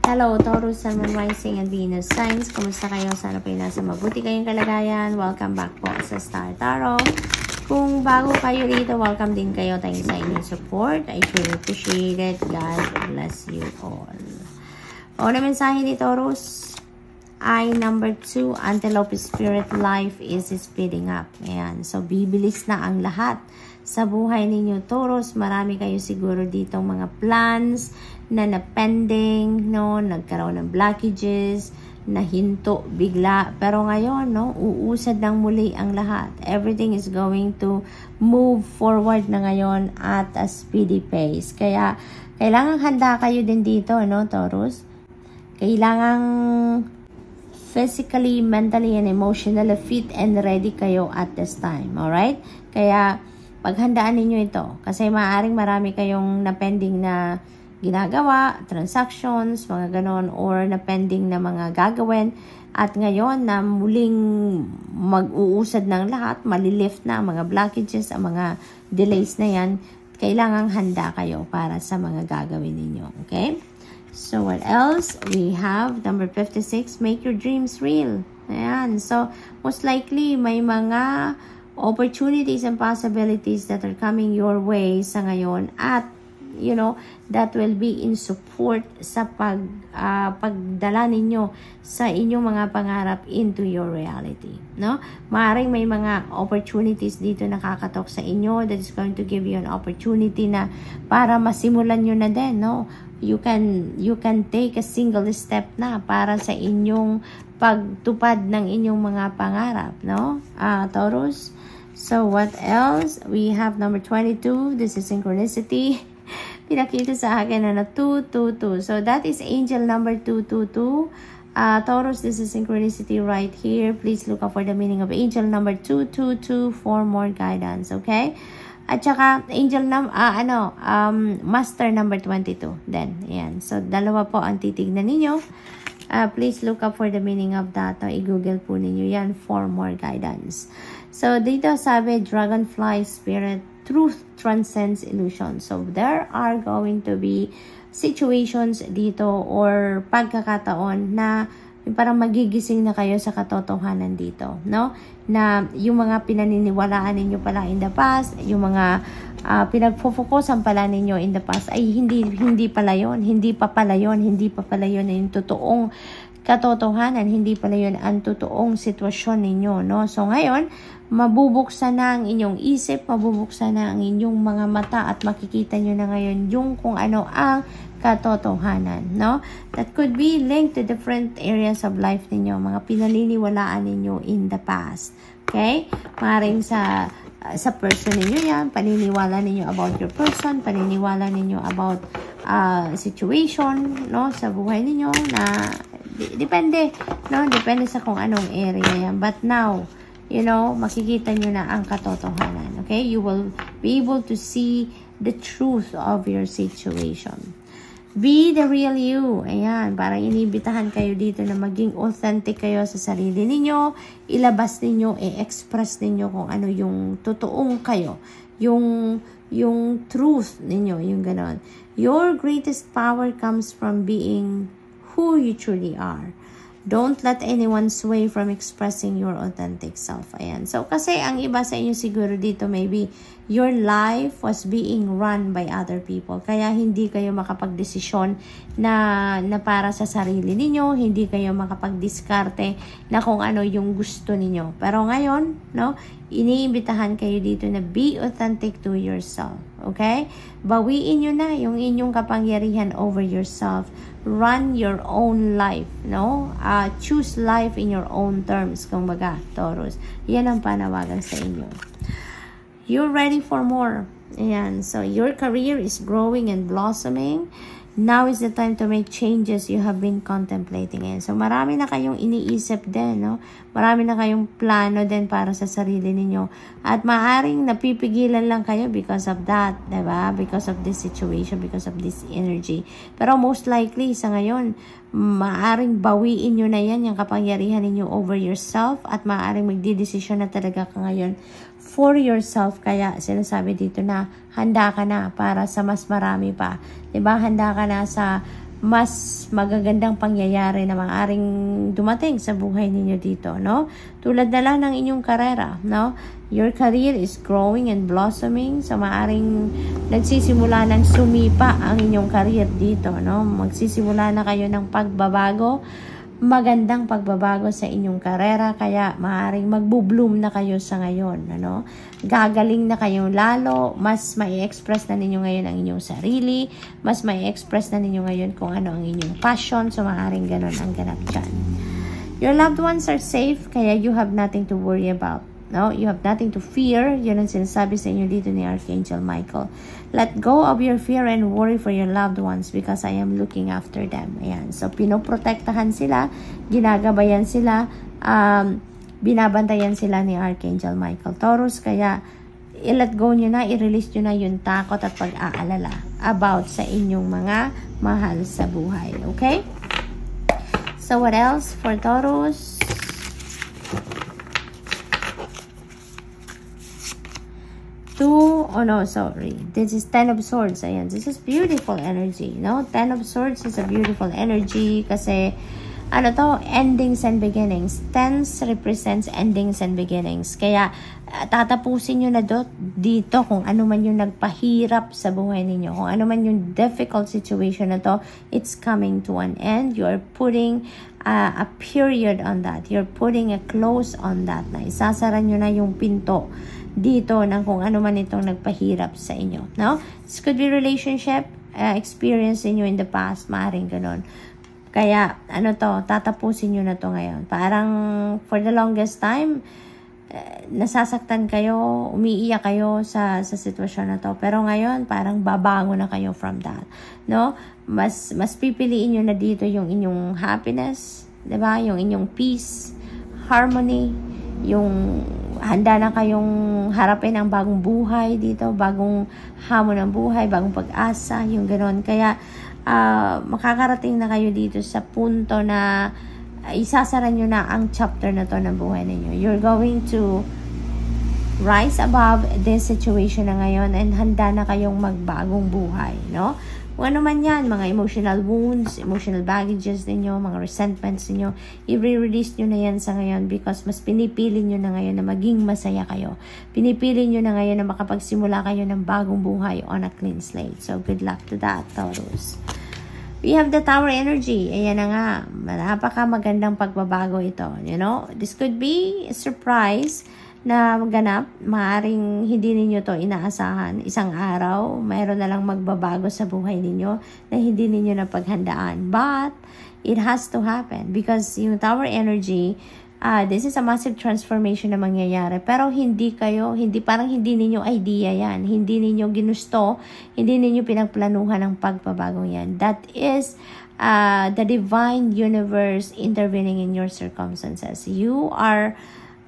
Hello, Taurus, Sun, Moon, Rising, and Venus signs. Kumusta kayo? Sana po nasa mabuti kayong kalagayan. Welcome back po sa Star Tarot. Kung bago kayo rito, welcome din kayo. Thank you sa inyong support. I truly appreciate it. God bless you all. O na mensahe ni Taurus ay number 2, Antelope Spirit Life is speeding up. Ayan. So, bibilis na ang lahat sa buhay ninyo, Taurus. Marami kayo siguro ditong mga plans na na-pending, no? Nagkaroon ng blockages, nahinto bigla. Pero ngayon, no? Uusad ng muli ang lahat. Everything is going to move forward na ngayon at a speedy pace. Kaya, kailangan handa kayo din dito, no, Taurus? Kailangan physically, mentally, and emotionally fit and ready kayo at this time. Alright? Kaya, paghandaan ninyo ito. Kasi maaaring marami kayong na-pending na ginagawa, transactions, mga ganon, or na-pending na mga gagawin. At ngayon, na muling mag-uusad ng lahat, malilift na mga blockages, ang mga delays na yan, kailangang handa kayo para sa mga gagawin ninyo. Okay? So, what else? We have number 56, make your dreams real. Ayan. So, most likely, may mga opportunities and possibilities that are coming your way sa ngayon at you know, that will be in support sa pagdala ninyo sa inyong mga pangarap into your reality, no? Maaring may mga opportunities dito nakakatok sa inyo that is going to give you an opportunity na para masimulan nyo na din, no? You can take a single step na para sa inyong pagtupad ng inyong mga pangarap, no? Taurus. So, what else? We have number 22. This is synchronicity. Pinakita sa akin na 222. So, that is angel number 222. Taurus, this is synchronicity right here. Please look up for the meaning of angel number 222 for more guidance. Okay? At saka, angel master number 22. Then, ayan. So, dalawa po ang titignan ninyo. Please look up for the meaning of that. I-google po ninyo yan for more guidance. So, dito sabi, dragonfly spirit, truth transcends illusion. So, there are going to be situations dito or pagkakataon na parang magigising na kayo sa katotohanan dito, no? Na yung mga pinaniniwalaan ninyo pala in the past, yung mga pinagfo-focusan pala ninyo in the past ay hindi pala yun, hindi pa pala yun yung totoong katotohanan, hindi pala yun ang totoong sitwasyon ninyo, no? So, ngayon, mabubuksan na ang inyong isip, mabubuksan na ang inyong mga mata at makikita nyo na ngayon yung kung ano ang katotohanan, no? That could be linked to different areas of life ninyo, mga pinaniniwalaan ninyo in the past. Okay? Maring sa person ninyo yan, paniniwala ninyo about your person, paniniwala ninyo about situation, no? Sa buhay ninyo na depende, no? Depende sa kung anong area yan. But now, you know, makikita nyo na ang katotohanan. Okay? You will be able to see the truth of your situation. Be the real you. Ayan, parang inibitahan kayo dito na maging authentic kayo sa sarili ninyo. Ilabas ninyo, i-express ninyo kung ano yung totoong kayo. Yung truth ninyo, yung ganon. Your greatest power comes from being who you truly are. Don't let anyone sway from expressing your authentic self. Ayan. So, kasi ang iba sa inyo siguro dito, maybe your life was being run by other people. Kaya hindi kayo makapagdesisyon na para sa sarili ninyo. Hindi kayo makapagdiskarte na kung ano yung gusto ninyo. Pero ngayon, no, iniimbitahan kayo dito na be authentic to yourself. Okay? Bawiin nyo na yung inyong kapangyarihan over yourself. Run your own life, no? Choose life in your own terms, kung baga, Taurus. Yan ang panawagan sa inyo. You're ready for more. Ayan. So, your career is growing and blossoming. Now is the time to make changes you have been contemplating. Ayan. So, marami na kayong iniisip din, no? Marami na kayong plano din para sa sarili ninyo. At maaring napipigilan lang kayo because of that, diba? Because of this situation, because of this energy. Pero most likely, sa ngayon, maaring bawiin nyo na yan, yung kapangyarihan ninyo over yourself, at maaring magdidesisyon na talaga ka ngayon for yourself. Kaya sinasabi dito na handa ka na para sa mas marami pa. Diba? Handa ka na sa mas magagandang pangyayari na maaaring dumating sa buhay ninyo dito, no? Tulad na lang ng inyong karera, no? Your career is growing and blossoming. So, maaaring nagsisimula ng sumipa ang inyong career dito, no? Magsisimula na kayo ng pagbabago. Magandang pagbabago sa inyong karera, kaya maaaring magbo-bloom na kayo sa ngayon, ano? Gagaling na kayo lalo, mas mai-express na ninyo ngayon ang inyong sarili, mas mai-express na ninyo ngayon kung ano ang inyong passion, so maaaring ganon ang ganap dyan. Your loved ones are safe, kaya you have nothing to worry about. No, you have nothing to fear. Yun ang sinasabi sa inyo dito ni Archangel Michael. Let go of your fear and worry for your loved ones because I am looking after them. Ayan. So, pinoprotektahan sila, ginagabayan sila, binabantayan sila ni Archangel Michael. Taurus, kaya i-let go nyo na, i-release nyo na yung takot at pag-aalala about sa inyong mga mahal sa buhay. Okay? So, what else for Taurus? This is 10 of Swords. Ayan, this is beautiful energy, no? 10 of Swords is a beautiful energy kasi, ano to, endings and beginnings. 10 represents endings and beginnings. Kaya, tatapusin nyo na dito kung ano man yung nagpahirap sa buhay ninyo. Kung ano man yung difficult situation na to, it's coming to an end. You are putting a period on that. You're putting a close on that. Na isasara nyo na yung pinto dito ng kung ano man itong nagpahirap sa inyo, no? This could be relationship experience niyo in the past, maaaring ganun. Kaya, ano to, tatapusin nyo na to ngayon. Parang, for the longest time, nasasaktan kayo, umiiyak kayo sa sitwasyon na to. Pero ngayon, parang babango na kayo from that, no? Mas pipiliin nyo na dito yung inyong happiness, diba? Yung inyong peace, harmony, yung handa na kayong harapin ang bagong buhay dito, bagong hamon ng buhay, bagong pag-asa, yung gano'n. Kaya, makakarating na kayo dito sa punto na isasara nyo na ang chapter na to ng buhay ninyo. You're going to rise above this situation na ngayon and handa na kayong magbagong buhay, no? Kung ano man yan, mga emotional wounds, emotional baggages ninyo, mga resentments ninyo, i-release nyo na yan sa ngayon because mas pinipili nyo na ngayon na maging masaya kayo. Pinipili nyo na ngayon na makapagsimula kayo ng bagong buhay on a clean slate. So, good luck to that, Taurus. We have the Tower energy. Ayan na nga. Napaka magandang pagbabago ito. You know, this could be a surprise na maganap. Maaring hindi ninyo to inaasahan. Isang araw, mayroon na lang magbabago sa buhay ninyo na hindi ninyo napaghandaan. But, it has to happen because yung Tower energy, this is a massive transformation na mangyayari. Pero parang hindi ninyo idea yan. Hindi ninyo ginusto, hindi ninyo pinagplanuhan ang pagbabagong yan. That is the divine universe intervening in your circumstances. You are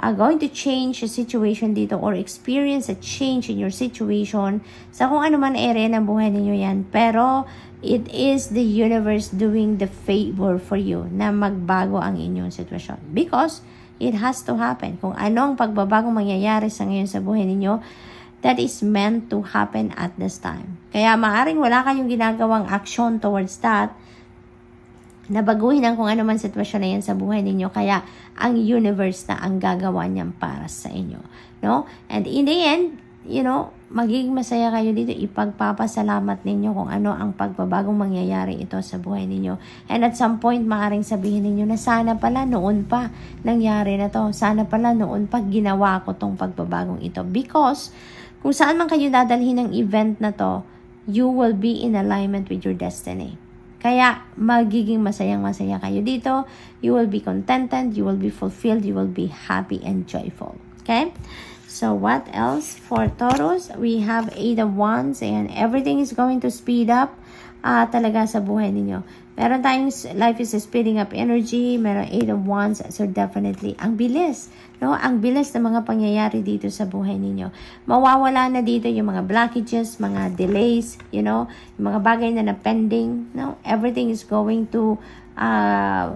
going to change a situation dito or experience a change in your situation sa kung ano man area ng buhay ninyo yan. Pero, it is the universe doing the favor for you na magbago ang inyong sitwasyon. Because, it has to happen. Kung anong pagbabagong mangyayari sa ngayon sa buhay ninyo, that is meant to happen at this time. Kaya, maaring wala kayong ginagawang action towards that, na baguhin ang kung ano man sitwasyon na yan sa buhay ninyo. Kaya, ang universe na ang gagawa niyan para sa inyo. No? And in the end, you know, magiging masaya kayo dito. Ipagpapasalamat ninyo kung ano ang pagbabagong mangyayari ito sa buhay ninyo. And at some point, maaaring sabihin ninyo na sana pala noon pa nangyari na to. Sana pala noon pa ginawa ko tong pagbabagong ito. Because, kung saan man kayo dadalhin ng event na to, you will be in alignment with your destiny. Kaya, magiging masayang-masaya kayo dito. You will be contented, you will be fulfilled, you will be happy and joyful. Okay? So, what else for Taurus? We have 8 of Wands and everything is going to speed up talaga sa buhay ninyo. Meron tayong life is speeding up energy, meron 8 of Wands, so definitely, ang bilis. No? Ang bilis ng mga pangyayari dito sa buhay ninyo. Mawawala na dito yung mga blockages, mga delays, you know, yung mga bagay na pending. No? Everything is going to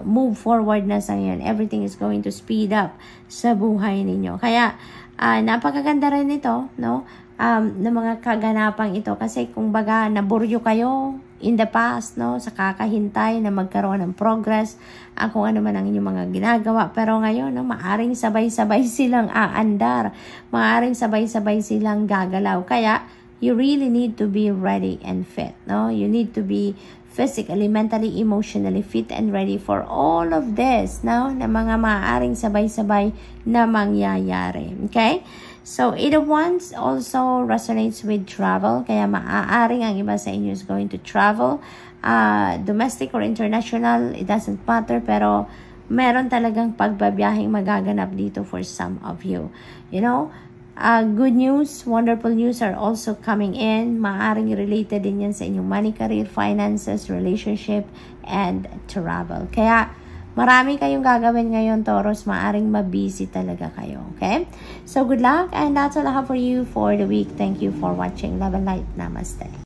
move forward na sa ngayon. Everything is going to speed up sa buhay ninyo. Kaya, napakaganda rin ito, no? ng mga kaganapang ito. Kasi kung baga, naburyo kayo, in the past, no? Sa kakahintay na magkaroon ng progress, kung ano man ang inyong mga ginagawa. Pero ngayon, no, maaring sabay-sabay silang aandar. Maaring sabay-sabay silang gagalaw. Kaya, you really need to be ready and fit, no? You need to be physically, mentally, emotionally fit and ready for all of this, no? Na mga maaaring sabay-sabay na mangyayari. Okay? So, Eight of Wands also resonates with travel. Kaya maaaring ang iba sa inyo is going to travel. Domestic or international, it doesn't matter. Pero, meron talagang pagbabiyaheng magaganap dito for some of you. You know, good news, wonderful news are also coming in. Maaaring related din yan sa inyong money, career, finances, relationship, and travel. Kaya, marami kayong gagawin ngayon, Taurus. Maaring mabusy talaga kayo. Okay? So, good luck. And that's all I have for you for the week. Thank you for watching. Love and light. Namaste.